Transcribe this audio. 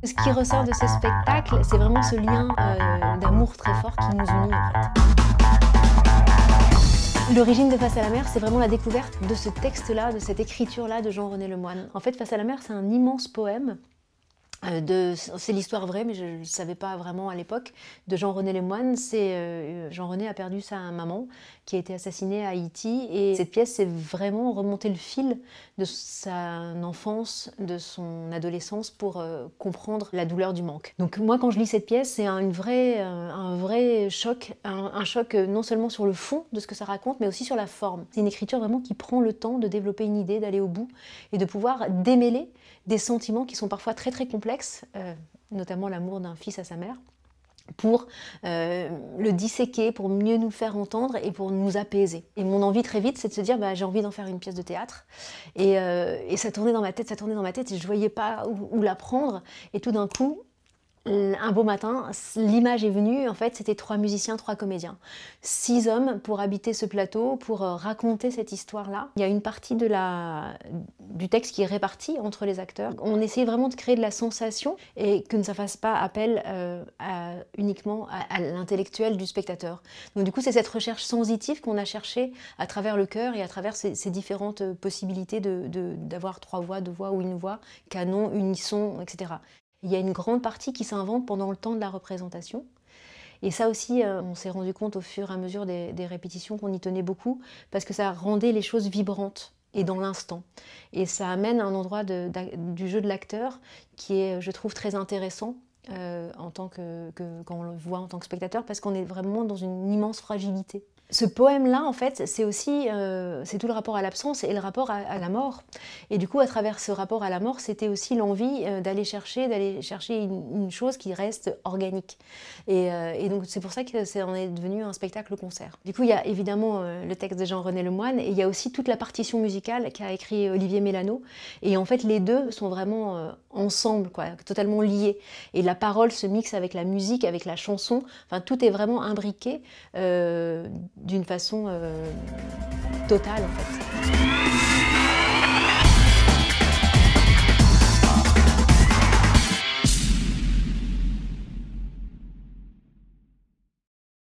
Ce qui ressort de ce spectacle, c'est vraiment ce lien d'amour très fort qui nous unit en fait. L'origine de Face à la mer, c'est vraiment la découverte de ce texte-là, de cette écriture-là de Jean-René Lemoine. En fait, Face à la mer, c'est un immense poème. C'est l'histoire vraie, mais je ne le savais pas vraiment à l'époque, de Jean-René Lemoine. Jean-René a perdu sa maman qui a été assassinée à Haïti, et cette pièce, c'est vraiment remonter le fil de sa enfance, de son adolescence pour comprendre la douleur du manque. Donc moi, quand je lis cette pièce, c'est un vrai choc, un choc non seulement sur le fond de ce que ça raconte, mais aussi sur la forme. C'est une écriture vraiment qui prend le temps de développer une idée, d'aller au bout, et de pouvoir démêler des sentiments qui sont parfois très très complexes, notamment l'amour d'un fils à sa mère, pour le disséquer, pour mieux nous faire entendre et pour nous apaiser. Et mon envie très vite, c'est de se dire j'ai envie d'en faire une pièce de théâtre. Et ça tournait dans ma tête, et je ne voyais pas où la prendre. Et tout d'un coup, un beau matin, l'image est venue, en fait c'était 3 musiciens, 3 comédiens. 6 hommes pour habiter ce plateau, pour raconter cette histoire-là. Il y a une partie du texte qui est répartie entre les acteurs. On essayait vraiment de créer de la sensation et que ça ne fasse pas appel uniquement à l'intellectuel du spectateur. Donc du coup c'est cette recherche sensitive qu'on a cherché à travers le chœur et à travers ces différentes possibilités d'avoir 3 voix, 2 voix ou une voix, canon, unisson, etc. Il y a une grande partie qui s'invente pendant le temps de la représentation. Et ça aussi, on s'est rendu compte au fur et à mesure des répétitions qu'on y tenait beaucoup, parce que ça rendait les choses vibrantes et dans l'instant. Et ça amène un endroit du jeu de l'acteur qui est, je trouve, très intéressant quand on le voit en tant que spectateur, parce qu'on est vraiment dans une immense fragilité. Ce poème-là, en fait, c'est aussi c'est tout le rapport à l'absence et le rapport à la mort. Et du coup, à travers ce rapport à la mort, c'était aussi l'envie d'aller chercher une chose qui reste organique. Et donc, c'est pour ça que ça en est devenu un spectacle-concert. Du coup, il y a évidemment le texte de Jean-René Lemoine, et il y a aussi toute la partition musicale qu'a écrit Olivier Mélano. Et en fait, les deux sont vraiment ensemble, quoi, totalement liés. Et la parole se mixe avec la musique, avec la chanson. Enfin, tout est vraiment imbriqué d'une façon totale en fait.